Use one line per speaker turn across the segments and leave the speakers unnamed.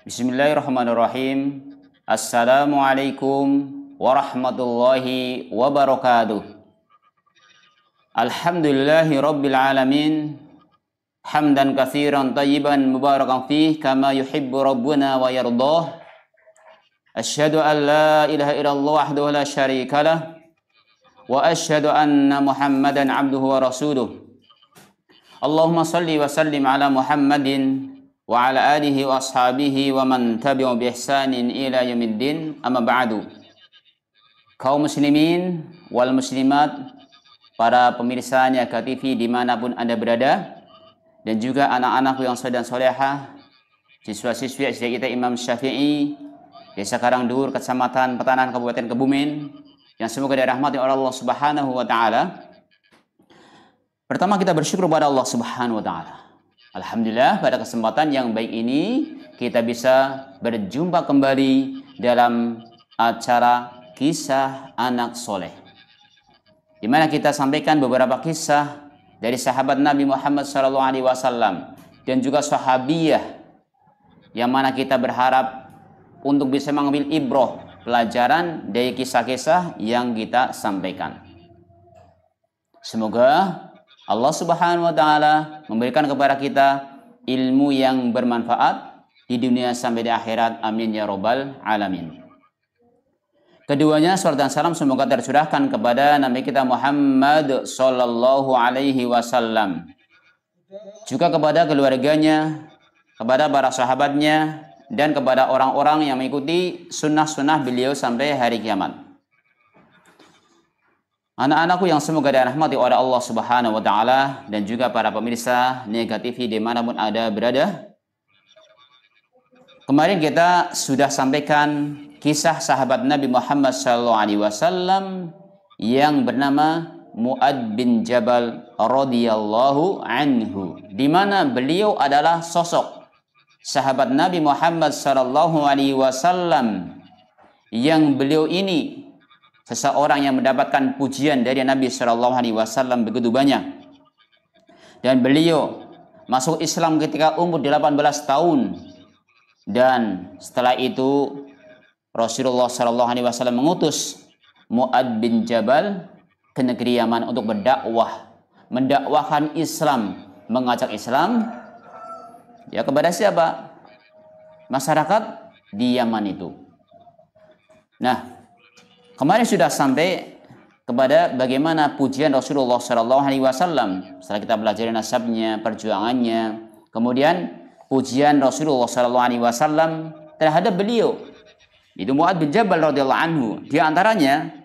Bismillahirrahmanirrahim. Assalamualaikum warahmatullahi wabarakatuh. Alhamdulillahi rabbil alamin. Hamdan katsiran tayyiban mubarakan fih kama yuhibbu rabbuna wa yardah. Asyhadu an la ilaha illallah wahdahu la syarikalah wa asyhadu anna Muhammadan abduhu wa rasuluh. Allahumma salli wa sallim ala Muhammadin wa ala alihi wa ashabihi wa man tabi'u bi ihsanin ila yaumiddin, amma ba'du. Kaum muslimin wal muslimat, para pemirsa Niaga TV dimanapun Anda berada, dan juga anak-anakku yang soleh dan solehah, siswa-siswi SD kita Imam Syafi'i, Desa Karangdur, Kecamatan Petanan, Kabupaten Kebumen, yang semoga dirahmati oleh Allah Subhanahu wa taala. Pertama, kita bersyukur kepada Allah Subhanahu wa taala. Alhamdulillah, pada kesempatan yang baik ini kita bisa berjumpa kembali dalam acara Kisah Anak Soleh, di mana kita sampaikan beberapa kisah dari sahabat Nabi Muhammad SAW dan juga sahabiyah, yang mana kita berharap untuk bisa mengambil ibrah, pelajaran dari kisah-kisah yang kita sampaikan. Semoga Allah Subhanahu wa taala memberikan kepada kita ilmu yang bermanfaat di dunia sampai di akhirat. Amin ya rabbal alamin. Keduanya, salawat dan salam semoga tercurahkan kepada Nabi kita Muhammad sallallahu alaihi wasallam, juga kepada keluarganya, kepada para sahabatnya, dan kepada orang-orang yang mengikuti sunnah-sunnah beliau sampai hari kiamat. Anak-anakku yang semoga dirahmati oleh Allah Subhanahu wa taala, dan juga para pemirsa Niaga TV dimanapun Anda berada. Kemarin kita sudah sampaikan kisah sahabat Nabi Muhammad SAW yang bernama Mu'adz bin Jabal radhiyallahu anhu, di mana beliau adalah sosok sahabat Nabi Muhammad SAW yang beliau ini seseorang yang mendapatkan pujian dari Nabi SAW begitu banyak. Dan beliau masuk Islam ketika umur 18 tahun. Dan setelah itu Rasulullah SAW mengutus Mu'adz bin Jabal ke negeri Yaman untuk berdakwah, mendakwahkan Islam, mengajak Islam ya kepada siapa? Masyarakat di Yaman itu. Nah, kemarin sudah sampai kepada bagaimana pujian Rasulullah SAW. Setelah kita belajar nasabnya, perjuangannya, kemudian pujian Rasulullah SAW terhadap beliau, itu Mu'adz bin Jabal radhiyallahu anhu. Di antaranya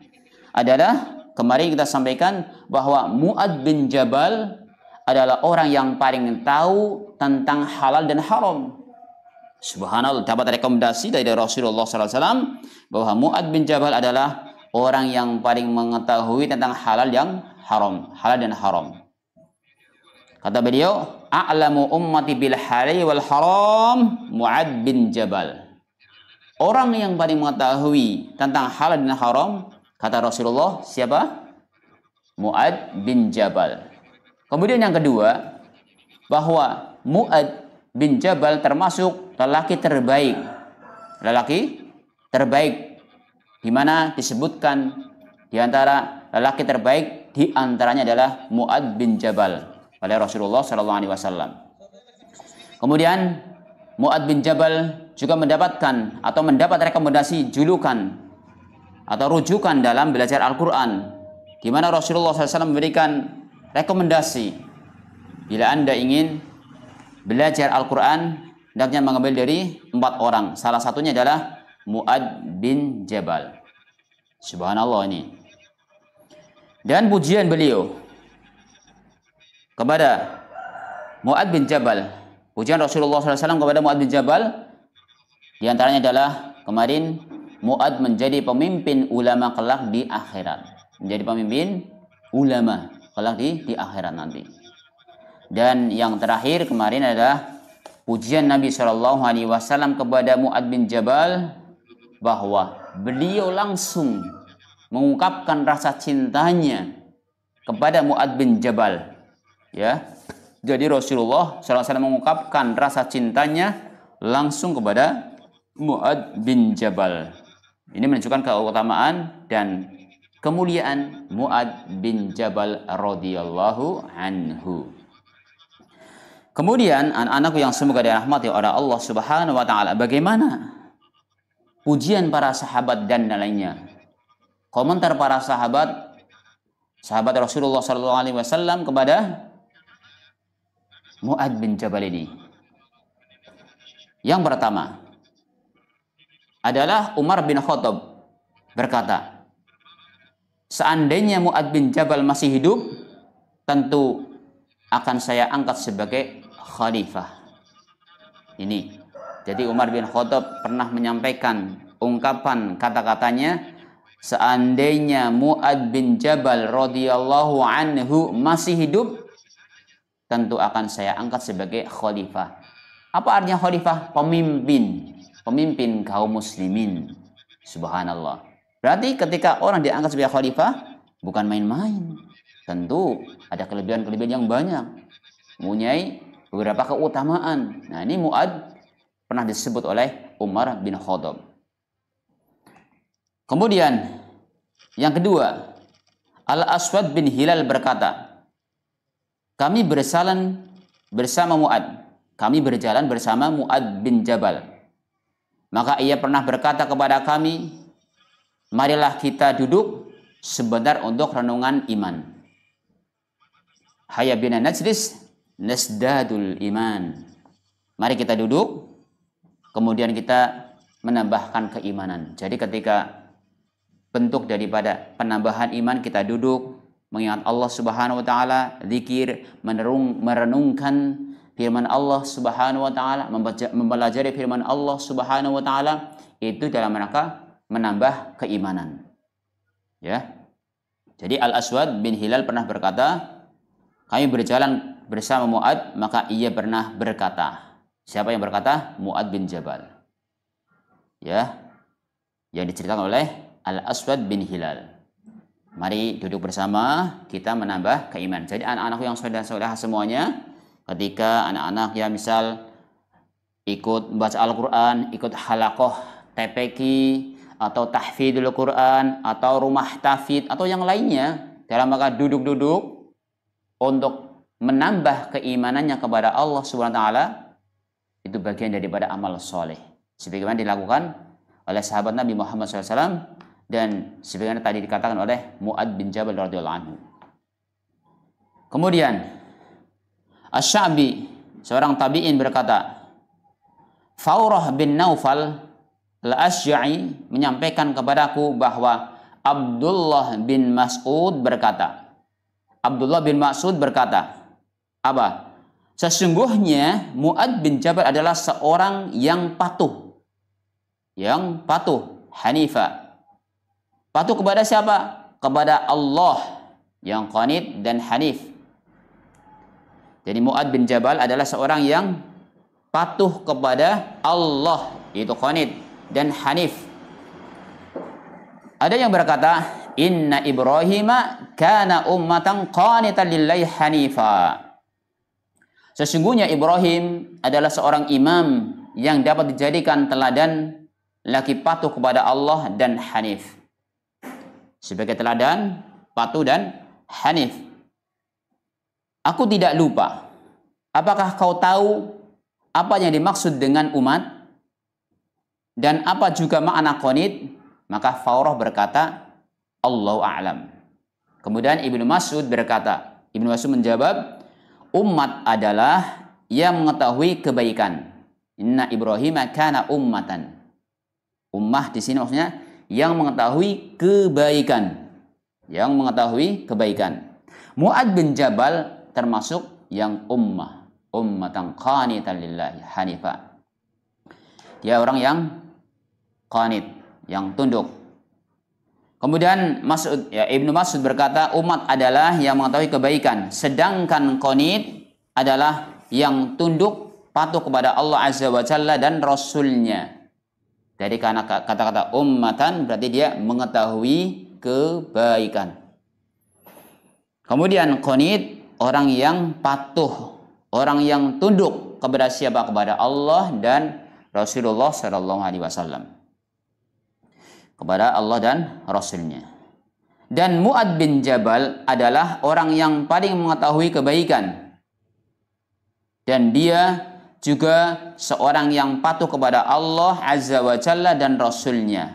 adalah kemarin kita sampaikan bahwa Mu'adz bin Jabal adalah orang yang paling tahu tentang halal dan haram. Subhanallah, dapat rekomendasi dari Rasulullah SAW bahwa Mu'adz bin Jabal adalah orang yang paling mengetahui tentang halal dan haram. Kata beliau, a'lamu ummati bil halal wal haram Mu'adz bin Jabal. Orang yang paling mengetahui tentang halal dan haram, kata Rasulullah, siapa? Mu'adz bin Jabal. Kemudian yang kedua, bahwa Mu'adz bin Jabal termasuk lelaki terbaik, di mana disebutkan di antara lelaki terbaik di antaranya adalah Mu'adz bin Jabal oleh Rasulullah SAW. Kemudian Mu'adz bin Jabal juga mendapatkan atau mendapat rekomendasi julukan atau rujukan dalam belajar Al-Quran, di mana Rasulullah SAW memberikan rekomendasi, bila Anda ingin belajar Al-Quran, hendaknya mengambil dari 4 orang. Salah satunya adalah Mu'adz bin Jabal. Subhanallah ini. Dan pujian beliau kepada Mu'adz bin Jabal, pujian Rasulullah SAW kepada Mu'adz bin Jabal, di antaranya adalah kemarin Mu'adz menjadi pemimpin ulama kelak di akhirat. Menjadi pemimpin ulama kelak di akhirat nanti. Dan yang terakhir kemarin adalah pujian Nabi SAW kepada Mu'adz bin Jabal, bahwa beliau langsung mengungkapkan rasa cintanya kepada Mu'adz bin Jabal. Ya, jadi Rasulullah SAW mengungkapkan rasa cintanya langsung kepada Mu'ad bin Jabal. Ini menunjukkan keutamaan dan kemuliaan Mu'ad bin Jabal radhiyallahu anhu. Kemudian anak-anakku yang semoga dirahmati oleh Allah Subhanahu wa taala, bagaimana pujian para sahabat dan lainnya? Komentar para sahabat Rasulullah sallallahu alaihi wasallam kepada Mu'ad bin Jabal ini. Yang pertama adalah Umar bin Khattab berkata, seandainya Mu'ad bin Jabal masih hidup, tentu akan saya angkat sebagai khalifah. Ini. Jadi Umar bin Khattab pernah menyampaikan ungkapan kata-katanya, seandainya Mu'ad bin Jabal radhiyallahu anhu masih hidup, tentu akan saya angkat sebagai khalifah. Apa artinya khalifah? Pemimpin kaum muslimin. Subhanallah. Berarti ketika orang diangkat sebagai khalifah, bukan main-main. Tentu ada kelebihan-kelebihan yang banyak. Mempunyai beberapa keutamaan. Nah, ini Mu'ad pernah disebut oleh Umar bin Khattab. Kemudian yang kedua, Al-Aswad bin Hilal berkata, kami berjalan bersama Mu'ad. Kami berjalan bersama Mu'ad bin Jabal. Maka ia pernah berkata kepada kami, marilah kita duduk sebentar untuk renungan iman. Hayya bina najlis nasdadul iman. Mari kita duduk, kemudian kita menambahkan keimanan. Jadi ketika bentuk daripada penambahan iman, kita duduk mengingat Allah Subhanahu wa taala, zikir, merenungkan firman Allah Subhanahu wa taala, mempelajari firman Allah Subhanahu wa taala, itu dalam rangka menambah keimanan. Ya. Jadi Al-Aswad bin Hilal pernah berkata, kami berjalan bersama Mu'ad, maka ia pernah berkata. Siapa yang berkata? Mu'ad bin Jabal. Ya. Yang diceritakan oleh Al-Aswad bin Hilal. Mari duduk bersama, kita menambah keimanan. Jadi anak-anakku yang saudara-saudara semuanya, ketika anak-anak ya misal ikut membaca Al-Quran, ikut halaqah TPQ, atau tahfidul Quran, atau rumah tahfidz, atau yang lainnya, dalam rangka duduk-duduk untuk menambah keimanannya kepada Allah Subhanahu wa taala, itu bagian daripada amal soleh. Sebagaimana dilakukan oleh sahabat Nabi Muhammad SAW dan sebagaimana tadi dikatakan oleh Mu'ad bin Jabal radhiyallahu anhu. Kemudian Asy-Sya'bi, seorang tabi'in berkata, Faurah bin Naufal Al-Asy'a'i menyampaikan kepadaku bahwa Abdullah bin Mas'ud berkata, apa? Sesungguhnya Mu'ad bin Jabal adalah seorang yang patuh. Hanifah. Patuh kepada siapa? Kepada Allah, yang qanit dan hanif. Jadi Mu'ad bin Jabal adalah seorang yang patuh kepada Allah, yaitu qanit dan hanif. Ada yang berkata, Inna Ibrahima kana ummatan qanitan lillahi hanifa. Sesungguhnya Ibrahim adalah seorang imam yang dapat dijadikan teladan, laki patuh kepada Allah dan hanif. Sebagai teladan, patuh dan hanif. Aku tidak lupa. Apakah kau tahu apa yang dimaksud dengan umat? Dan apa juga makna qanit? Maka Faurah berkata, Allahu a'lam. Kemudian Ibnu Mas'ud berkata, Ibnu Mas'ud menjawab, umat adalah yang mengetahui kebaikan. Inna Ibrahim kana ummatan. Ummah di sini maksudnya yang mengetahui kebaikan. Mu'ad bin Jabal termasuk yang ummatan qanitan lillahi hanifa. Dia orang yang qanit, yang tunduk. Kemudian Ibnu Mas'ud berkata, umat adalah yang mengetahui kebaikan, sedangkan qanit adalah yang tunduk patuh kepada Allah Azza wa Jalla dan Rasulnya. Jadi karena kata-kata ummatan berarti dia mengetahui kebaikan. Kemudian qanit, orang yang patuh, orang yang tunduk kepada siapa? Kepada Allah dan Rasulullah Shallallahu Alaihi Wasallam, kepada Allah dan Rasulnya. Dan Mu'ad bin Jabal adalah orang yang paling mengetahui kebaikan, dan dia juga seorang yang patuh kepada Allah Azza wa Jalla dan Rasulnya.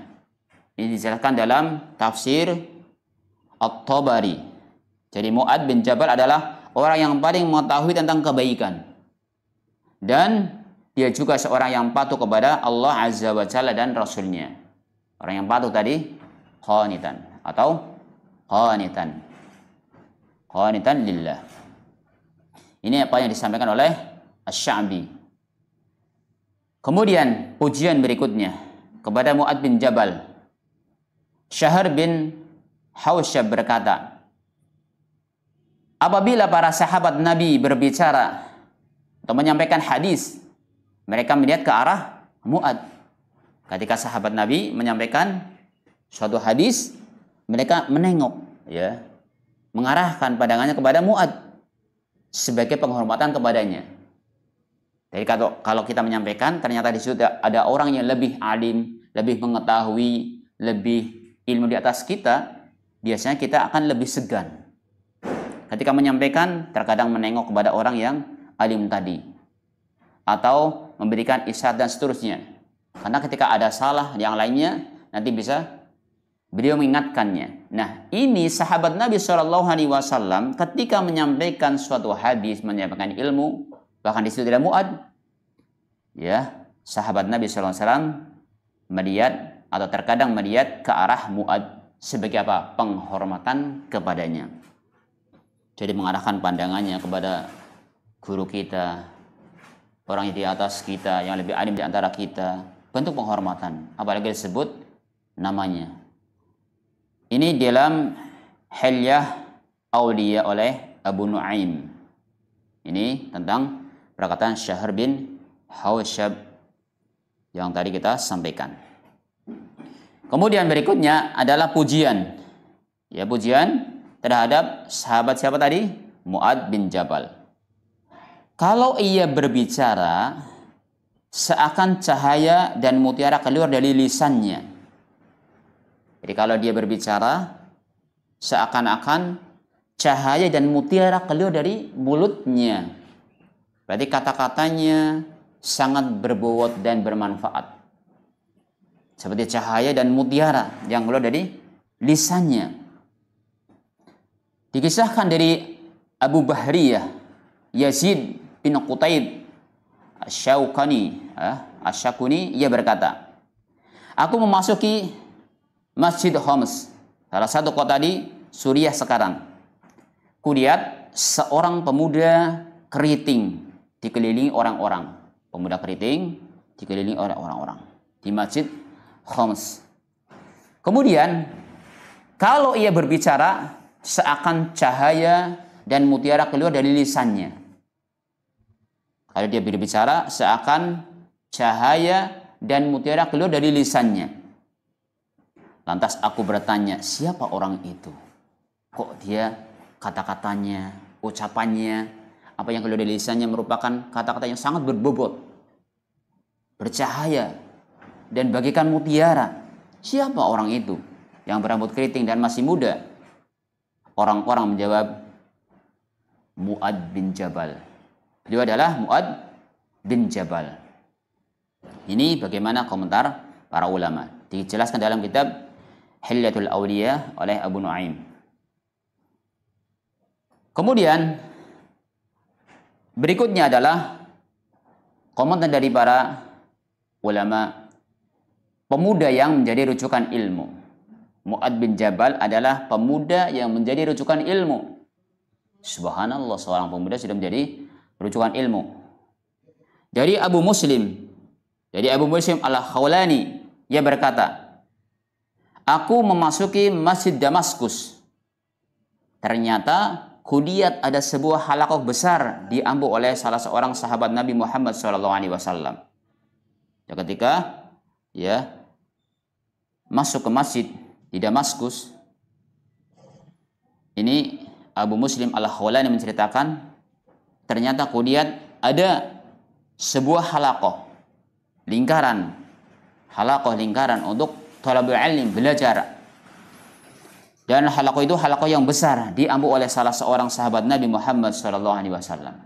Ini dijelaskan dalam tafsir At-Tabari. Jadi Mu'ad bin Jabal adalah orang yang paling mengetahui tentang kebaikan, dan dia juga seorang yang patuh kepada Allah Azza wa Jalla dan Rasulnya. Orang yang patuh tadi qanitan atau qanitan lillah. Ini apa yang disampaikan oleh Asy-Sya'bi. Kemudian pujian berikutnya kepada Mu'ad bin Jabal. Syahr bin Hausyab berkata, apabila para sahabat Nabi berbicara atau menyampaikan hadis, mereka melihat ke arah Mu'ad. Ketika sahabat Nabi menyampaikan suatu hadis, mereka menengok, ya, mengarahkan pandangannya kepada Mu'ad sebagai penghormatan kepadanya. Jadi kalau kita menyampaikan, ternyata di situ ada orang yang lebih alim, lebih mengetahui, lebih ilmu di atas kita, biasanya kita akan lebih segan. Ketika menyampaikan, terkadang menengok kepada orang yang alim tadi, atau memberikan isyarat dan seterusnya. Karena ketika ada salah yang lainnya, nanti bisa beliau mengingatkannya. Nah, ini sahabat Nabi SAW ketika menyampaikan suatu hadis, menyampaikan ilmu, bahkan di situ tidak Mu'ad, ya, sahabat Nabi SAW melihat atau terkadang melihat ke arah Mu'ad sebagai apa? Penghormatan kepadanya. Jadi mengarahkan pandangannya kepada guru kita, orang yang di atas kita, yang lebih alim di antara kita, bentuk penghormatan, apalagi disebut namanya. Ini dalam Hilyah Auliya oleh Abu Nu'aim. Ini tentang perkataan Syahr bin Hausyab yang tadi kita sampaikan. Kemudian berikutnya adalah pujian. Ya, pujian terhadap sahabat siapa tadi? Mu'ad bin Jabal. Kalau ia berbicara, seakan cahaya dan mutiara keluar dari lisannya. Jadi kalau dia berbicara, seakan-akan cahaya dan mutiara keluar dari mulutnya. Berarti kata-katanya sangat berbobot dan bermanfaat. Seperti cahaya dan mutiara yang keluar dari lisannya. Dikisahkan dari Abu Bahriyah Yazid bin Qutaib Asy-Syakuni, ia berkata, aku memasuki Masjid Homs, salah satu kota di Suriah sekarang. Kulihat seorang pemuda keriting dikelilingi orang-orang. Pemuda keriting dikelilingi oleh orang-orang di Masjid Homs. Kemudian kalau ia berbicara, seakan cahaya dan mutiara keluar dari lisannya. Kalau dia berbicara, seakan cahaya dan mutiara keluar dari lisannya. Lantas aku bertanya, siapa orang itu? Kok dia kata-katanya, ucapannya, apa yang keluar dari lisannya merupakan kata-kata yang sangat berbobot, bercahaya, dan bagaikan mutiara. Siapa orang itu yang berambut keriting dan masih muda? Orang-orang menjawab, Mu'ad bin Jabal. Dia adalah Mu'ad bin Jabal. Ini bagaimana komentar para ulama. Dijelaskan dalam kitab Hilyatul Auliya oleh Abu Nu'aim. Kemudian berikutnya adalah komentar dari para ulama pemuda yang menjadi rujukan ilmu. Mu'ad bin Jabal adalah pemuda yang menjadi rujukan ilmu. Subhanallah, seorang pemuda sudah menjadi rujukan ilmu. Dari Abu Muslim Al-Khawlani, ia berkata, aku memasuki Masjid Damaskus. Ternyata kulihat ada sebuah halaqah besar diambu oleh salah seorang sahabat Nabi Muhammad SAW. Ketika masuk ke masjid di Damaskus, ini Abu Muslim Al-Khawlani menceritakan, ternyata kulihat ada sebuah halaqah lingkaran, halaqah lingkaran untuk thalabul ilm, belajar. Dan halaqah itu halaqah yang besar, diambil oleh salah seorang sahabat Nabi Muhammad SAW.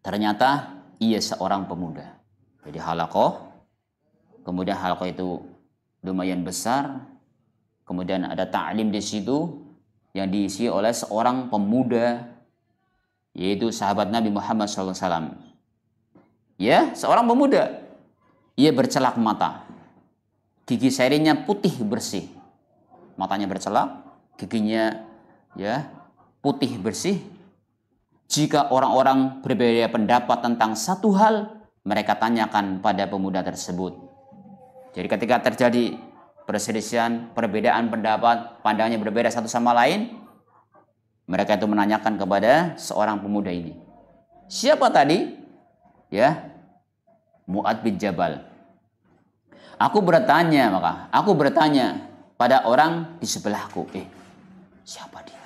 Ternyata ia seorang pemuda. Jadi halaqah, kemudian halaqah itu lumayan besar, kemudian ada ta'lim di situ yang diisi oleh seorang pemuda, yaitu sahabat Nabi Muhammad SAW. Ya, seorang pemuda. Ia bercelak mata, gigi sarinya putih bersih. Matanya bercelak, giginya ya putih bersih. Jika orang-orang berbeda pendapat tentang satu hal, mereka tanyakan pada pemuda tersebut. Jadi ketika terjadi perselisihan, perbedaan pendapat, pandangannya berbeda satu sama lain, mereka itu menanyakan kepada seorang pemuda ini. Siapa tadi? Ya, Mu'adz bin Jabal. Aku bertanya pada orang di sebelahku, siapa dia?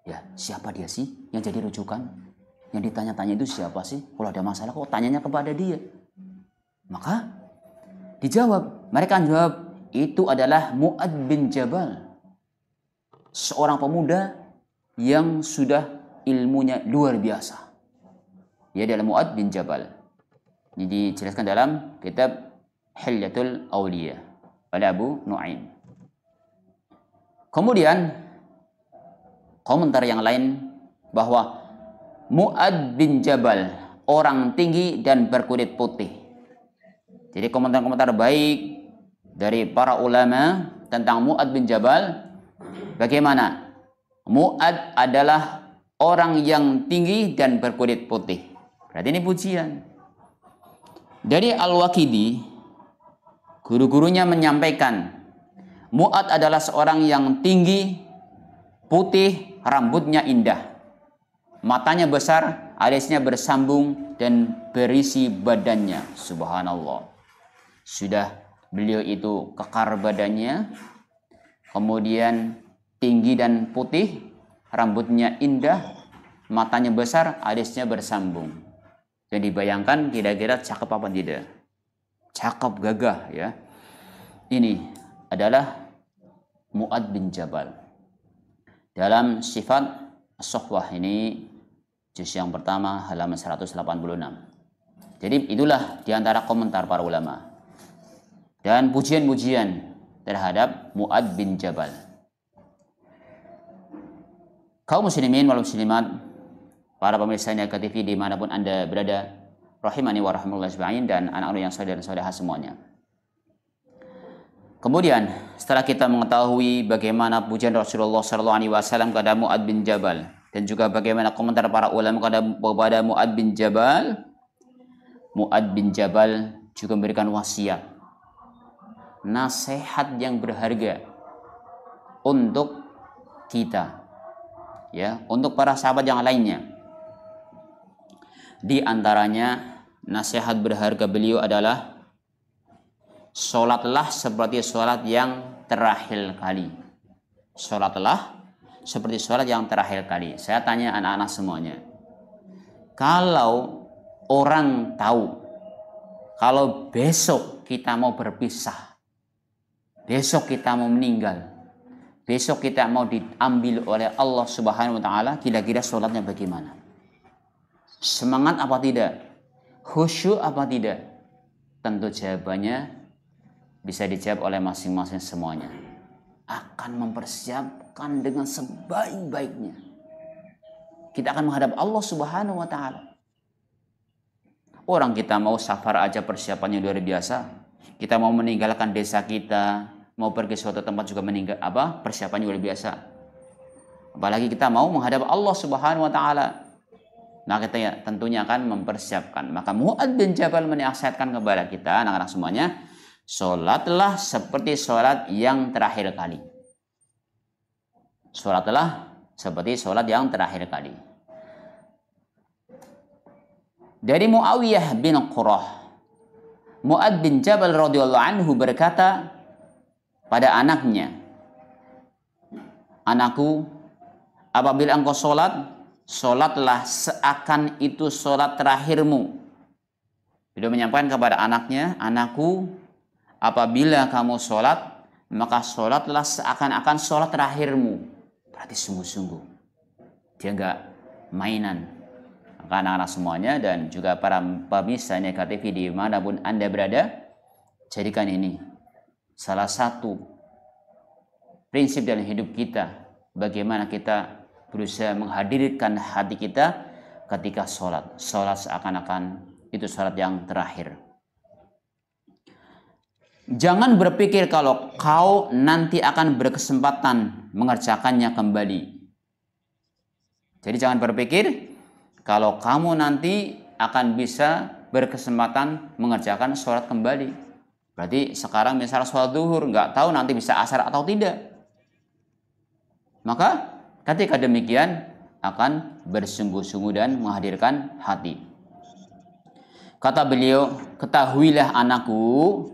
Ya, siapa dia sih yang jadi rujukan? Yang ditanya-tanya itu siapa sih? Kalau ada masalah kok tanyanya kepada dia? Maka dijawab, mereka jawab, itu adalah Mu'adz bin Jabal. Seorang pemuda yang sudah ilmunya luar biasa. Dia adalah Mu'adz bin Jabal. Ini dijelaskan dalam kitab Hilyatul Awliya oleh Abu Nu'aim. Kemudian komentar yang lain bahwa Mu'adz bin Jabal orang tinggi dan berkulit putih. Jadi komentar-komentar baik dari para ulama tentang Mu'adz bin Jabal, bagaimana Mu'adz adalah orang yang tinggi dan berkulit putih. Berarti ini pujian. Dari Al-Waqidi, guru-gurunya menyampaikan Mu'adz adalah seorang yang tinggi, putih, rambutnya indah, matanya besar, alisnya bersambung, dan berisi badannya. Subhanallah. Sudah beliau itu kekar badannya, kemudian tinggi dan putih, rambutnya indah, matanya besar, alisnya bersambung. Jadi dibayangkan kira-kira cakep apa tidak? Cakep, gagah ya. Ini adalah Mu'adz bin Jabal. Dalam sifat as-suhbah ini juz yang pertama halaman 186. Jadi itulah diantara komentar para ulama dan pujian-pujian terhadap Mu'adz bin Jabal. Kaum muslimin wal muslimat, para pemirsa Niaga TV dimanapun Anda berada, rahimani wa rahimakumullah ajma'in, dan anak-anak yang saleh dan salehah semuanya. Kemudian setelah kita mengetahui bagaimana pujian Rasulullah SAW kepada Mu'adz bin Jabal dan juga bagaimana komentar para ulama kepada Mu'adz bin Jabal, Mu'adz bin Jabal juga memberikan wasiat, nasihat yang berharga untuk kita, ya, untuk para sahabat yang lainnya. Di antaranya nasihat berharga beliau adalah sholatlah seperti sholat yang terakhir kali. Sholatlah seperti sholat yang terakhir kali. Saya tanya anak-anak semuanya, kalau orang tahu kalau besok kita mau berpisah, besok kita mau meninggal, besok kita mau diambil oleh Allah Subhanahu wa taala, kira-kira sholatnya bagaimana? Semangat apa tidak? Khusyuk apa tidak? Tentu jawabannya bisa dijawab oleh masing-masing semuanya. Akan mempersiapkan dengan sebaik-baiknya. Kita akan menghadap Allah Subhanahu wa taala. Orang kita mau safar aja persiapannya luar biasa. Kita mau meninggalkan desa kita, mau pergi suatu tempat juga persiapannya luar biasa. Apalagi kita mau menghadap Allah Subhanahu wa taala. Nah, kita tentunya akan mempersiapkan. Maka Mu'adz bin Jabal menasihatkan kepada kita, anak-anak semuanya, sholatlah seperti sholat yang terakhir kali. Sholatlah seperti sholat yang terakhir kali. Dari Muawiyah bin Qurrah, Mu'adz bin Jabal radhiyallahu anhu berkata pada anaknya, "Anakku, apabila engkau sholat, sholatlah seakan itu sholat terakhirmu." Beliau menyampaikan kepada anaknya, anakku, apabila kamu sholat, maka sholatlah seakan-akan sholat terakhirmu. Berarti sungguh-sungguh. Dia enggak mainan. Maka anak-anak semuanya dan juga para pemirsa Neka TV dimanapun Anda berada, jadikan ini salah satu prinsip dalam hidup kita. Bagaimana kita berusaha menghadirkan hati kita ketika sholat. Sholat seakan-akan itu sholat yang terakhir. Jangan berpikir kalau kau nanti akan berkesempatan mengerjakannya kembali. Jadi jangan berpikir kalau kamu nanti akan bisa berkesempatan mengerjakan sholat kembali. Berarti sekarang misalnya sholat duhur, nggak tahu nanti bisa asar atau tidak. Maka ketika demikian akan bersungguh-sungguh dan menghadirkan hati. Kata beliau, ketahuilah anakku,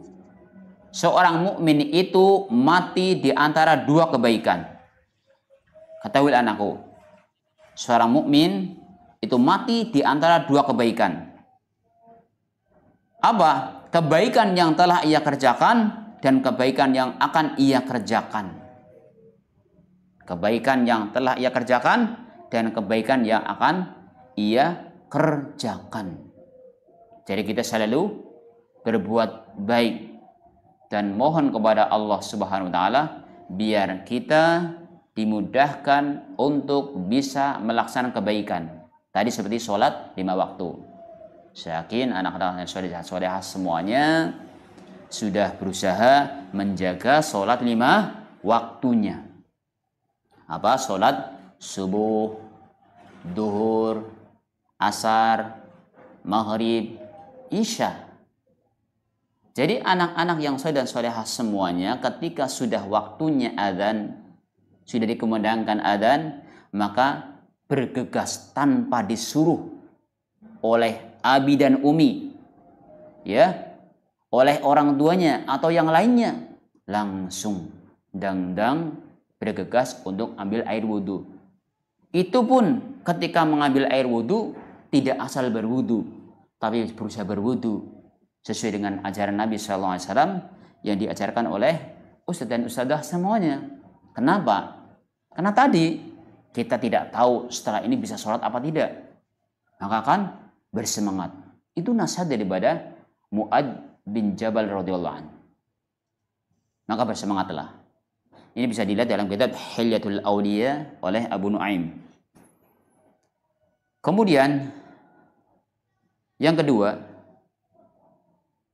seorang mukmin itu mati di antara dua kebaikan. Ketahuilah anakku, seorang mukmin itu mati di antara dua kebaikan. Apa? Kebaikan yang telah ia kerjakan dan kebaikan yang akan ia kerjakan. Kebaikan yang telah ia kerjakan dan kebaikan yang akan ia kerjakan. Jadi kita selalu berbuat baik dan mohon kepada Allah Subhanahu wa taala biar kita dimudahkan untuk bisa melaksanakan kebaikan. Tadi seperti sholat 5 waktu. Saya yakin anak-anak solehah semuanya sudah berusaha menjaga sholat 5 waktunya. Apa? Sholat subuh, duhur, asar, maghrib, isya. Jadi anak-anak yang soleh dan solehah semuanya ketika sudah waktunya adzan, sudah dikumandangkan adzan, maka bergegas tanpa disuruh oleh abi dan umi, ya, oleh orang tuanya atau yang lainnya, langsung dang-dang bergegas untuk ambil air wudhu. Itu pun ketika mengambil air wudhu tidak asal berwudhu, tapi berusaha berwudhu sesuai dengan ajaran Nabi SAW yang diajarkan oleh ustadz dan ustadzah semuanya. Kenapa? Karena tadi kita tidak tahu setelah ini bisa sholat apa tidak, maka kan bersemangat. Itu nasihat daripada Mu'adz bin Jabal radhiyallahu anhu. Maka bersemangatlah. Ini bisa dilihat dalam kitab Hilyatul Awliya oleh Abu Nuaim. Kemudian yang kedua,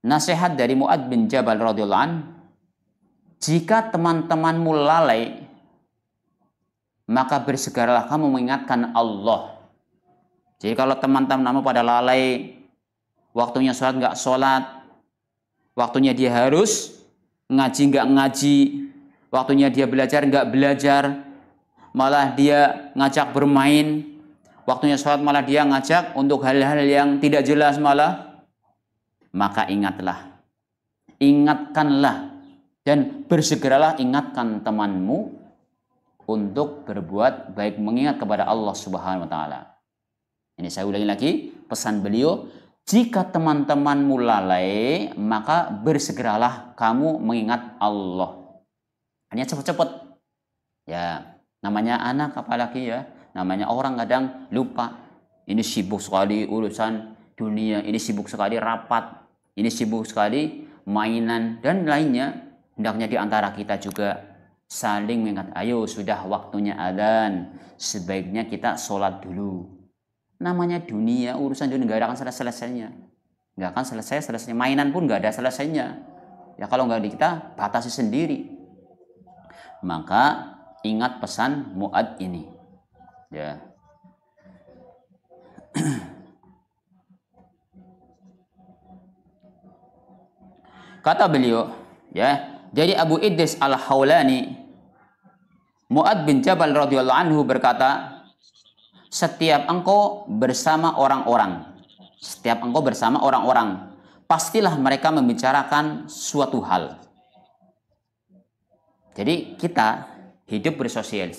nasihat dari Mu'adz bin Jabal radhiyallahu anhu, jika teman-temanmu lalai, maka bersegeralah kamu mengingatkan Allah. Jadi kalau teman-temanmu pada lalai, waktunya sholat nggak sholat, waktunya dia harus ngaji nggak ngaji, waktunya dia belajar nggak belajar, malah dia ngajak bermain, waktunya sholat malah dia ngajak untuk hal-hal yang tidak jelas malah, maka ingatkanlah dan bersegeralah ingatkan temanmu untuk berbuat baik, mengingat kepada Allah Subhanahu wa taala. Ini saya ulangi lagi pesan beliau, jika teman-temanmu lalai, maka bersegeralah kamu mengingat Allah. Hanya cepat-cepat. Ya, namanya anak apalagi ya, namanya orang kadang lupa. Ini sibuk sekali urusan dunia, ini sibuk sekali rapat, ini sibuk sekali mainan dan lainnya. Hendaknya di antara kita juga saling mengingat, ayo sudah waktunya adzan, sebaiknya kita sholat dulu. Namanya dunia, urusan dunia nggak akan selesainya, nggak akan selesai. Mainan pun nggak ada selesainya. Ya kalau nggak kita batasi sendiri. Maka ingat pesan Mu'adz ini. Ya. Kata beliau, ya, jadi Abu Idris Al-Khawlani, Mu'adz bin Jabal radhiyallahu anhu berkata, setiap engkau bersama orang-orang, pastilah mereka membicarakan suatu hal. Jadi kita hidup bersosial,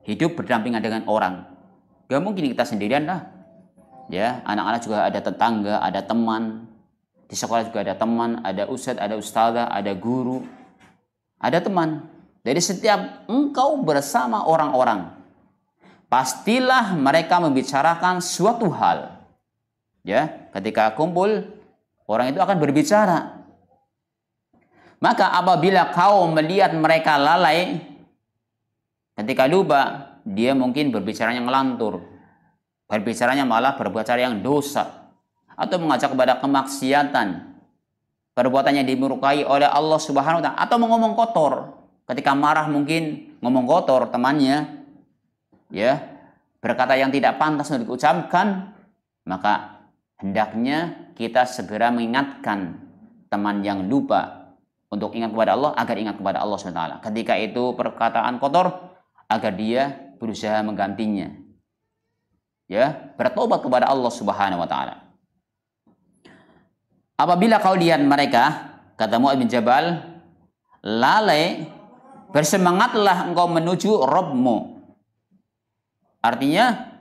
hidup berdampingan dengan orang. Gak mungkin kita sendirian lah. Ya, anak-anak juga ada tetangga, ada teman. Di sekolah juga ada teman, ada ustadz, ada ustadzah, ada guru, ada teman. Jadi setiap engkau bersama orang-orang, pastilah mereka membicarakan suatu hal. Ya, ketika kumpul, orang itu akan berbicara. Maka apabila kau melihat mereka lalai, ketika lupa, dia mungkin berbicaranya ngelantur. Berbicaranya malah berbicara yang dosa. Atau mengajak kepada kemaksiatan. Perbuatannya dimurkai oleh Allah Subhanahu wa Ta'ala. Atau ngomong kotor. Ketika marah mungkin ngomong kotor temannya. Ya, berkata yang tidak pantas untuk diucapkan. Maka hendaknya kita segera mengingatkan teman yang lupa untuk ingat kepada Allah agar ingat kepada Allah SWT. Ketika itu perkataan kotor, agar dia berusaha menggantinya. Ya, bertobat kepada Allah Subhanahu wa Ta'ala. Apabila kau lihat mereka, kata Mu'adz bin Jabal, lalai, bersemangatlah engkau menuju Rabbmu. Artinya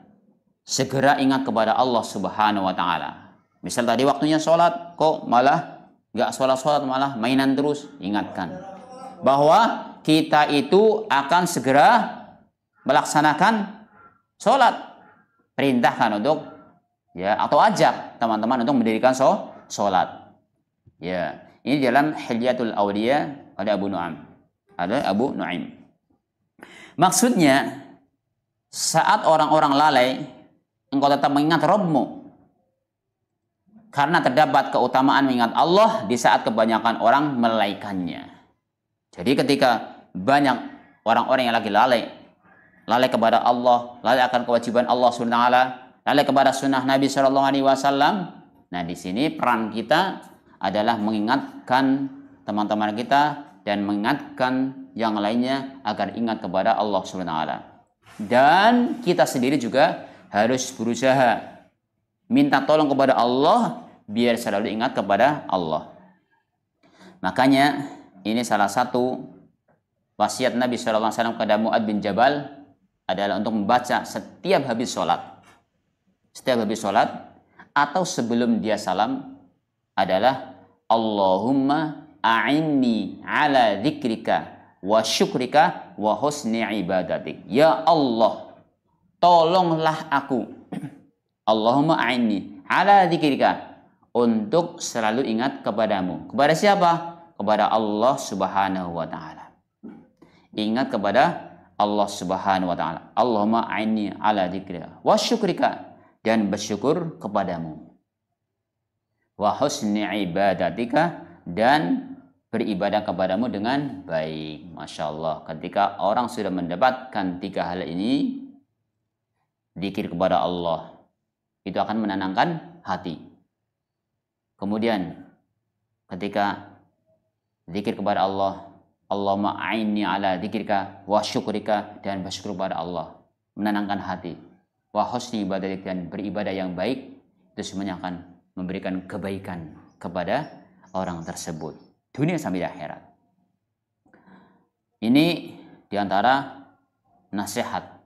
segera ingat kepada Allah Subhanahu wa Ta'ala. Misal tadi waktunya sholat, kok malah gak sholat-sholat, malah mainan terus. Ingatkan bahwa kita itu akan segera melaksanakan sholat. Perintahkan untuk, ya, atau ajak teman-teman untuk mendirikan sholat. Ya, ini dalam Hilyatul Awliya ada Abu Nu'aim. Maksudnya, saat orang-orang lalai, engkau tetap mengingat Rabbmu. Karena terdapat keutamaan mengingat Allah di saat kebanyakan orang melalaikannya. Jadi ketika banyak orang-orang yang lagi lalai kepada Allah, lalai akan kewajiban Allah SWT, lalai kepada sunnah Nabi SAW. Nah, di sini peran kita adalah mengingatkan teman-teman kita dan mengingatkan yang lainnya agar ingat kepada Allah SWT. Dan kita sendiri juga harus berusaha minta tolong kepada Allah biar selalu ingat kepada Allah. Makanya ini salah satu wasiat Nabi SAW kepada Mu'adz bin Jabal adalah untuk membaca setiap habis sholat. Setiap habis sholat atau sebelum dia salam adalah Allahumma a'inni ala dzikrika wa syukrika wa husni ibadatik. Ya Allah, tolonglah aku. Allahumma a'inni ala dzikrika, untuk selalu ingat kepadamu. Kepada siapa? Kepada Allah Subhanahu wa Ta'ala. Ingat kepada Allah Subhanahu wa Ta'ala. Allahumma a'inni ala dzikrika wa syukrika, dan bersyukur kepadamu. Wa husni ibadatika, dan beribadah kepadamu dengan baik. Masya Allah, ketika orang sudah mendapatkan 3 hal ini, zikir kepada Allah, itu akan menenangkan hati. Kemudian ketika zikir kepada Allah, Allahumma a'inni ala dzikrika wa syukrika, dan bersyukur kepada Allah, menenangkan hati. Wa husni ibadatik, dan beribadah yang baik, itu semuanya akan memberikan kebaikan kepada orang tersebut, dunia sampai akhirat. Ini diantara nasihat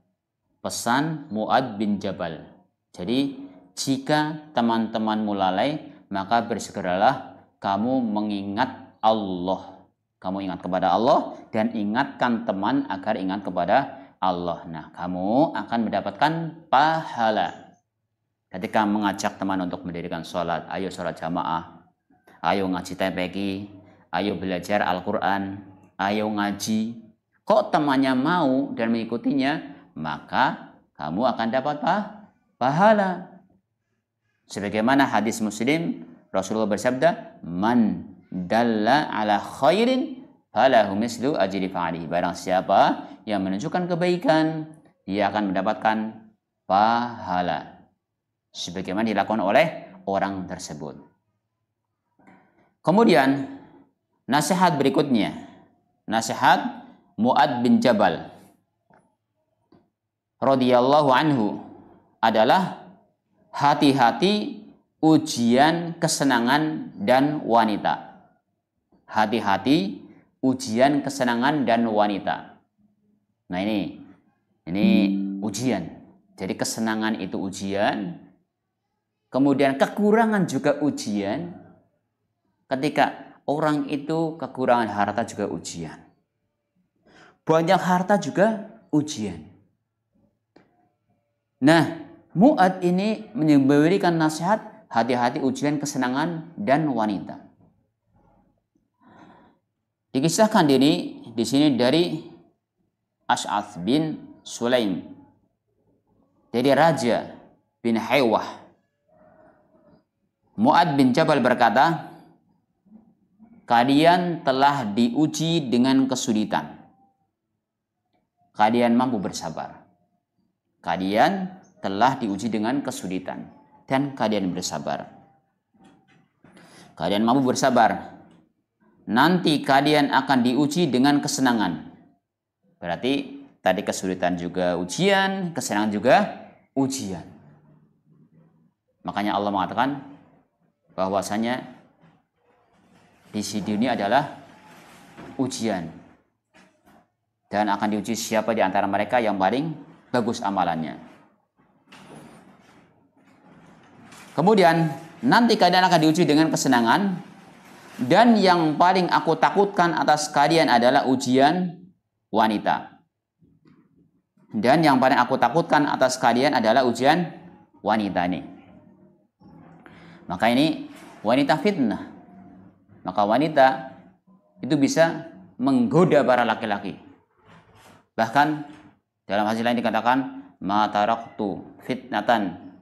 pesan Mu'adz bin Jabal. Jadi jika teman-temanmu lalai, maka bersegeralah kamu mengingat Allah. Kamu ingat kepada Allah dan ingatkan teman agar ingat kepada Allah. Nah, kamu akan mendapatkan pahala. Ketika mengajak teman untuk mendirikan sholat, ayo sholat jamaah, ayo ngaji TPQ, ayo belajar Al-Quran, ayo ngaji. Kok temannya mau dan mengikutinya, maka kamu akan dapat pahala. Sebagaimana hadis Muslim, Rasulullah bersabda, man dalla ala khairin falahu mislu ajri fa'alihi. Barang siapa yang menunjukkan kebaikan, dia akan mendapatkan pahala sebagaimana dilakukan oleh orang tersebut. Kemudian nasihat berikutnya, nasihat Mu'adz bin Jabal radhiyallahu anhu adalah hati-hati ujian kesenangan dan wanita. Hati-hati ujian kesenangan dan wanita. Nah, ini ujian. Jadi kesenangan itu ujian, Kemudian kekurangan juga ujian. Ketika orang itu kekurangan harta juga ujian. Banyak harta juga ujian. Nah, Mu'ad ini memberikan nasihat, hati-hati ujian kesenangan dan wanita. Dikisahkan di sini dari Ash'ath bin Sulaim, dari Raja bin Haywah. Mu'ad bin Jabal berkata, kalian telah diuji dengan kesulitan. Kalian mampu bersabar. Kalian telah diuji dengan kesulitan dan kalian bersabar. Kalian mampu bersabar. Nanti kalian akan diuji dengan kesenangan. Berarti tadi kesulitan juga ujian, kesenangan juga ujian. Makanya Allah mengatakan bahwasanya di dunia adalah ujian. Dan akan diuji siapa di antara mereka yang paling bagus amalannya. Kemudian nanti kalian akan diuji dengan kesenangan. Dan yang paling aku takutkan atas kalian adalah ujian wanita. Dan yang paling aku takutkan atas kalian adalah ujian wanita ini. Maka ini wanita fitnah. Maka wanita itu bisa menggoda para laki-laki. Bahkan dalam hadis lain dikatakan, ma taraktu fitnatan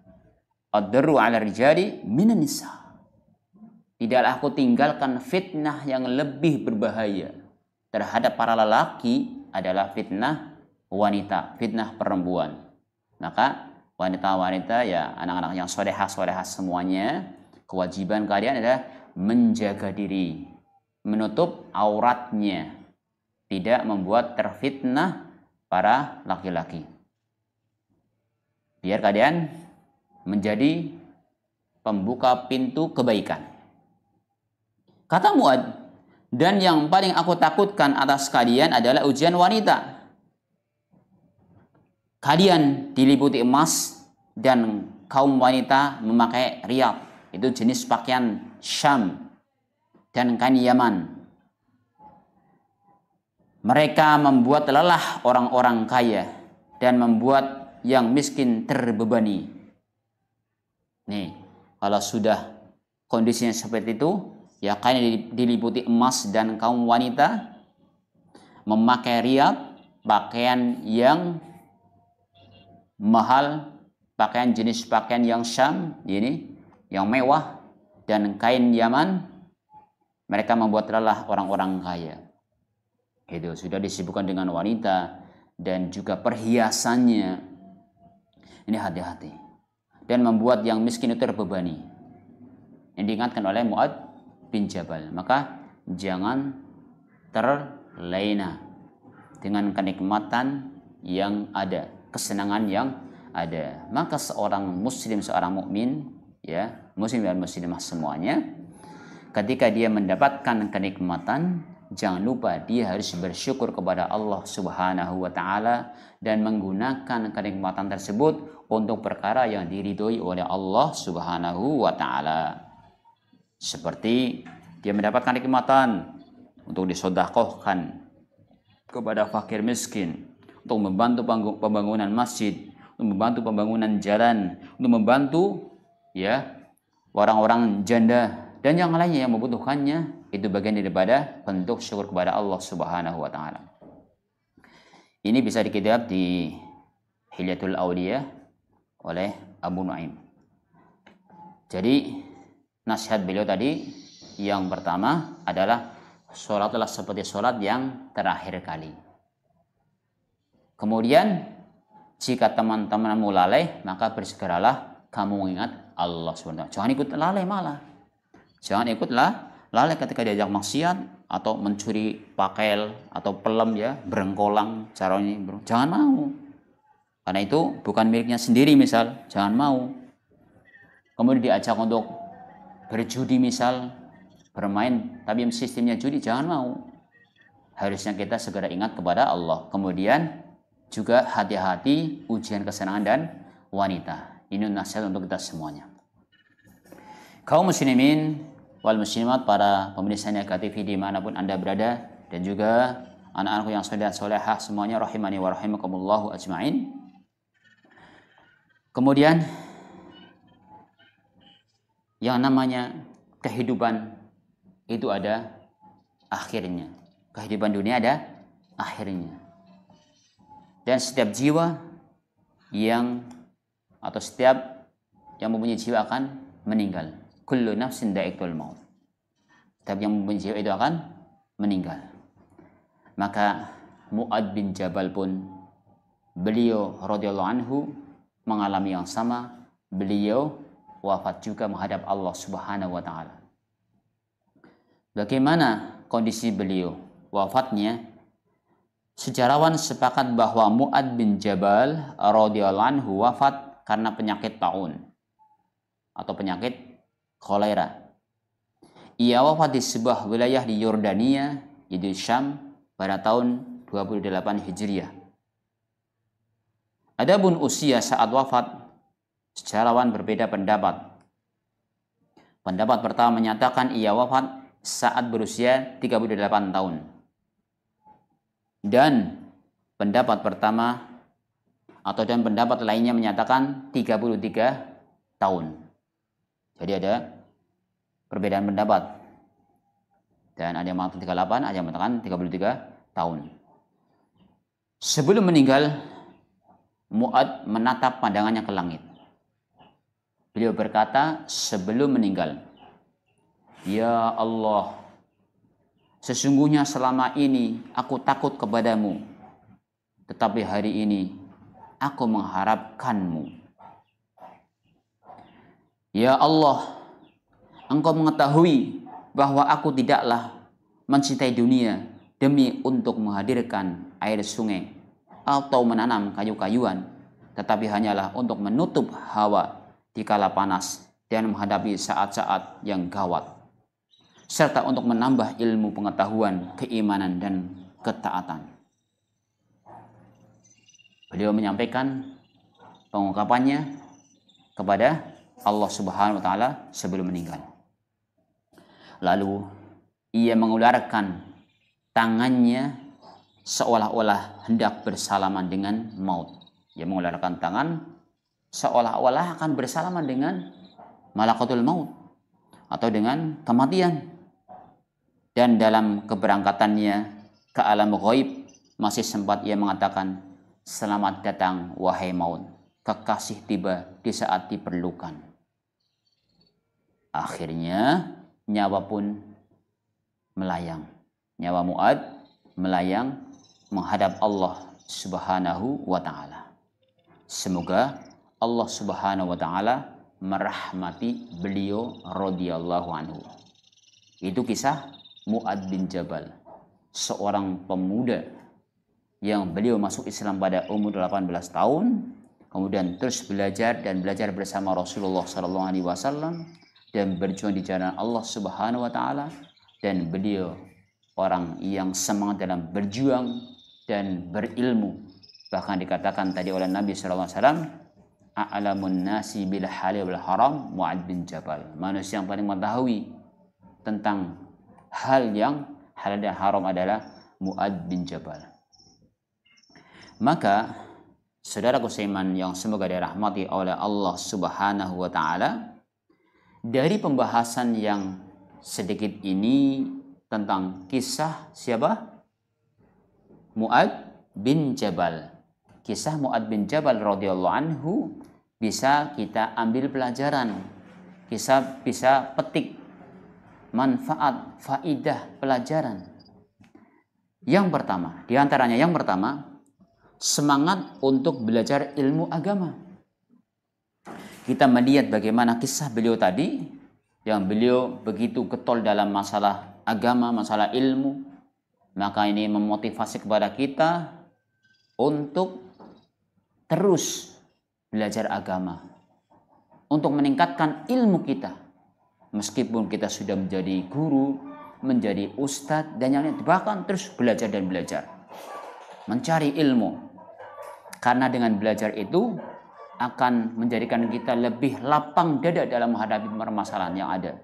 adru 'ala rijali minan nisa. Tidaklah aku tinggalkan fitnah yang lebih berbahaya terhadap para lelaki adalah fitnah wanita, fitnah perempuan. Maka wanita-wanita ya anak-anak yang solehah semuanya, kewajiban kalian adalah menjaga diri, menutup auratnya, tidak membuat terfitnah para laki-laki. Biar kalian menjadi pembuka pintu kebaikan. Kata Mu'ad, dan yang paling aku takutkan atas kalian adalah ujian wanita. Kalian diliputi emas dan kaum wanita memakai riyad, itu jenis pakaian Syam dan kain Yaman. Mereka membuat lelah orang-orang kaya dan membuat yang miskin terbebani. Nih, kalau sudah kondisinya seperti itu, ya kalian diliputi emas dan kaum wanita memakai riyad, pakaian yang mahal, pakaian jenis pakaian yang Syam, ini yang mewah, dan kain Yaman. Mereka membuat lelah orang-orang kaya. Itu sudah disibukkan dengan wanita dan juga perhiasannya. Ini hati-hati. Dan membuat yang miskin itu terbebani. Yang diingatkan oleh Mu'ad bin Jabal. Maka jangan terlena dengan kenikmatan yang ada, kesenangan yang ada. Maka seorang muslim, seorang mukmin, ya, muslim dan muslimah semuanya, ketika dia mendapatkan kenikmatan, jangan lupa dia harus bersyukur kepada Allah Subhanahu wa taala dan menggunakan kenikmatan tersebut untuk perkara yang diridhoi oleh Allah Subhanahu wa taala. Seperti dia mendapatkan kenikmatan untuk disedekahkan kepada fakir miskin, untuk membantu pembangunan masjid, untuk membantu pembangunan jalan, untuk membantu ya orang-orang janda dan yang lainnya yang membutuhkannya. Itu bagian daripada bentuk syukur kepada Allah Subhanahu wa taala. Ini bisa dikitab di Hilyatul Auliya oleh Abu Nuaim. Jadi nasihat beliau tadi yang pertama adalah sholatlah seperti sholat yang terakhir kali. Kemudian jika teman-temanmu lalai, maka bersegeralah kamu mengingat Allah SWT. Jangan ikut lalai malah. Jangan ikutlah lalai ketika diajak maksiat atau mencuri pakel atau pelem ya, berengkolang caranya. Jangan mau. Karena itu bukan miliknya sendiri misal, jangan mau. Kemudian diajak untuk berjudi misal, bermain tapi sistemnya judi, jangan mau. Harusnya kita segera ingat kepada Allah. Kemudian juga hati-hati ujian kesenangan dan wanita. Ini nasihat untuk kita semuanya. Kaum muslimin wal muslimat, para pemirsa Niaga TV dimanapun Anda berada, dan juga anak-anakku yang soleh dan solehah semuanya, rahimani wa rahimakumullahu ajma'in. Kemudian yang namanya kehidupan itu ada akhirnya. Kehidupan dunia ada akhirnya. Dan setiap jiwa atau setiap yang mempunyai jiwa akan meninggal. Kullu nafsin dha'iqatul maut. Setiap yang mempunyai jiwa itu akan meninggal. Maka Mu'ad bin Jabal pun, beliau radhiyallahu anhu mengalami yang sama. Beliau wafat juga menghadap Allah Subhanahu wa taala. Bagaimana kondisi beliau wafatnya? Sejarawan sepakat bahwa Mu'ad bin Jabal radhiyallahu anhu wafat karena penyakit taun atau penyakit kolera. Ia wafat di sebuah wilayah di Yordania, yaitu Syam, pada tahun 28 Hijriah. Adapun usia saat wafat, sejarawan berbeda pendapat. Pendapat pertama menyatakan ia wafat saat berusia 38 tahun. Dan pendapat pendapat lainnya menyatakan 33 tahun. Jadi ada perbedaan pendapat. Dan ada yang mengatakan 38, ada yang mengatakan 33 tahun. Sebelum meninggal, Mu'ad menatap pandangannya ke langit. Beliau berkata sebelum meninggal, "Ya Allah, sesungguhnya selama ini aku takut kepadamu, tetapi hari ini aku mengharapkanmu. Ya Allah, Engkau mengetahui bahwa aku tidaklah mencintai dunia demi untuk menghadirkan air sungai atau menanam kayu-kayuan, tetapi hanyalah untuk menutup hawa di kala panas dan menghadapi saat-saat yang gawat, serta untuk menambah ilmu pengetahuan, keimanan, dan ketaatan." Beliau menyampaikan pengungkapannya kepada Allah Subhanahu wa taala sebelum meninggal. Lalu ia mengularkan tangannya seolah-olah hendak bersalaman dengan maut. Ia mengularkan tangan seolah-olah akan bersalaman dengan malakatul maut atau dengan kematian. Dan dalam keberangkatannya ke alam ghaib masih sempat ia mengatakan, "Selamat datang wahai maut, kekasih tiba di saat diperlukan." Akhirnya nyawa pun melayang. Nyawa Mu'ad melayang menghadap Allah Subhanahu wa taala. Semoga Allah Subhanahu wa taala merahmati beliau radhiyallahu anhu. Itu kisah Mu'ad bin Jabal, seorang pemuda yang beliau masuk Islam pada umur 18 tahun, kemudian terus belajar bersama Rasulullah SAW dan berjuang di jalan Allah Subhanahu wa taala. Dan beliau orang yang semangat dalam berjuang dan berilmu. Bahkan dikatakan tadi oleh Nabi SAW, "A'lamun nasi bil halal wal haram Mu'ad bin Jabal." Manusia yang paling mengetahui tentang hal yang halal dan haram adalah Mu'ad bin Jabal. Maka saudaraku seiman yang semoga dirahmati oleh Allah Subhanahu wa taala, dari pembahasan yang sedikit ini tentang kisah siapa? Mu'ad bin Jabal. Kisah Mu'ad bin Jabal radhiyallahu anhu bisa kita ambil pelajaran. Bisa petik manfaat, faidah, pelajaran. Yang pertama, semangat untuk belajar ilmu agama. Kita melihat bagaimana kisah beliau tadi, yang beliau begitu getol dalam masalah agama, masalah ilmu. Maka ini memotivasi kepada kita untuk terus belajar agama, untuk meningkatkan ilmu kita. Meskipun kita sudah menjadi guru, menjadi ustadz, dan yang lain, bahkan terus belajar dan belajar. Mencari ilmu. Karena dengan belajar itu akan menjadikan kita lebih lapang dada dalam menghadapi permasalahan yang ada.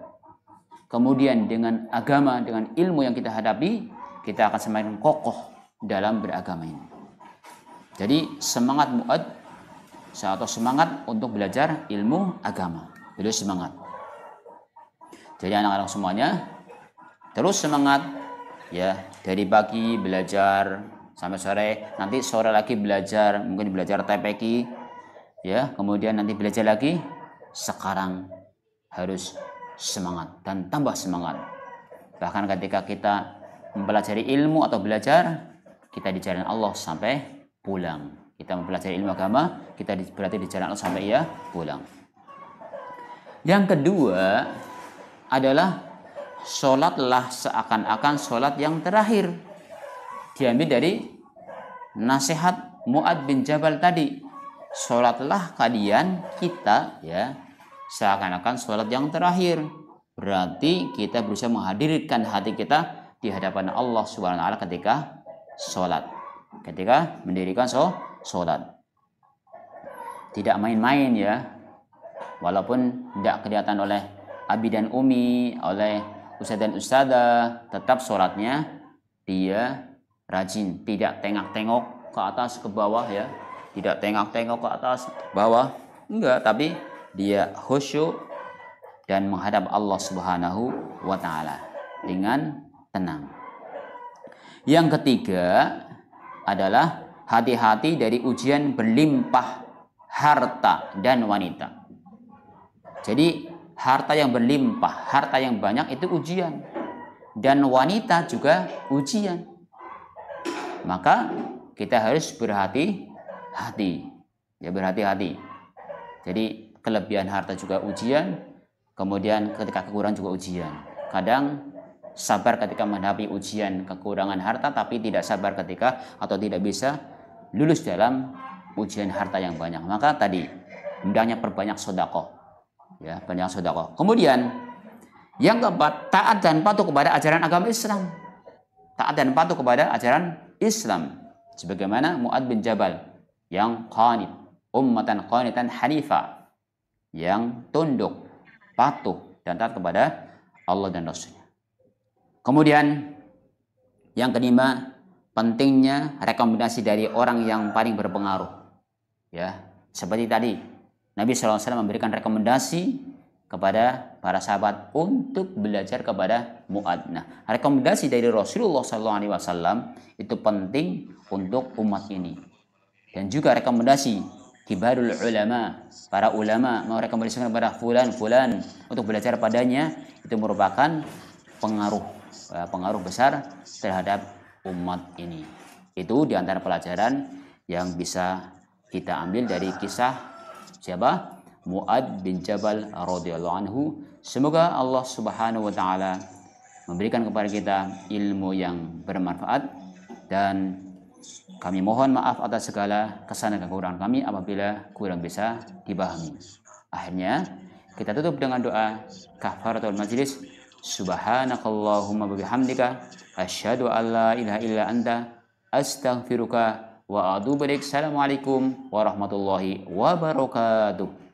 Kemudian dengan agama, dengan ilmu yang kita hadapi, kita akan semakin kokoh dalam beragama ini. Jadi semangat Mu'adz atau semangat untuk belajar ilmu agama. Beliau semangat. Jadi anak-anak semuanya terus semangat ya, dari pagi belajar sampai sore, nanti sore lagi belajar, mungkin belajar TPQ ya, kemudian nanti belajar lagi. Sekarang harus semangat dan tambah semangat. Bahkan ketika kita mempelajari ilmu atau belajar, kita di jalan Allah sampai pulang. Kita mempelajari ilmu agama, kita berarti di jalan Allah sampai ya pulang. Yang kedua adalah sholatlah seakan-akan sholat yang terakhir. Diambil dari nasihat Mu'adz bin Jabal tadi. Sholatlah kalian, kita ya, seakan-akan sholat yang terakhir. Berarti kita berusaha menghadirkan hati kita di hadapan Allah Subhanahu wa taala ketika sholat, ketika mendirikan sholat. Tidak main-main ya. Walaupun tidak kelihatan oleh abi dan umi, oleh ustadz dan ustadzah, tetap sholatnya dia rajin, tidak tengok-tengok ke atas ke bawah ya, tidak tengok-tengok ke atas ke bawah, enggak, tapi dia khusyuk dan menghadap Allah Subhanahu wa taala dengan tenang. Yang ketiga adalah hati-hati dari ujian berlimpah harta dan wanita. Jadi harta yang berlimpah, harta yang banyak itu ujian, dan wanita juga ujian. Maka kita harus berhati-hati, ya, berhati-hati. Jadi kelebihan harta juga ujian, kemudian ketika kekurangan juga ujian. Kadang sabar ketika menghadapi ujian kekurangan harta, tapi tidak sabar ketika atau tidak bisa lulus dalam ujian harta yang banyak. Maka tadi hendaknya perbanyak sedekah. Ya, banyak sedekah. Kemudian yang keempat, taat dan patuh kepada ajaran agama Islam. Taat dan patuh kepada ajaran Islam. Sebagaimana Mu'adz bin Jabal yang qanit, ummatan qanitan hanifa, yang tunduk, patuh dan taat kepada Allah dan Rasulnya. Kemudian yang kelima, pentingnya rekomendasi dari orang yang paling berpengaruh. Ya, seperti tadi Nabi SAW memberikan rekomendasi kepada para sahabat untuk belajar kepada Mu'adz. Nah, rekomendasi dari Rasulullah SAW itu penting untuk umat ini. Dan juga rekomendasi kibarul ulama, para ulama mau rekomendasikan kepada fulan untuk belajar padanya, itu merupakan pengaruh besar terhadap umat ini. Itu diantara pelajaran yang bisa kita ambil dari kisah siapa? Mu'adz bin Jabal radhiyallahu anhu. Semoga Allah Subhanahu wa taala memberikan kepada kita ilmu yang bermanfaat, dan kami mohon maaf atas segala kesalahan dan kekurangan kami apabila kurang bisa dipahami. Akhirnya kita tutup dengan doa kafaratul majlis. Subhanakallahumma wa bihamdika asyhadu an la ilaha illa anta astaghfiruka wa atubu ilaik. Assalamualaikum warahmatullahi wabarakatuh.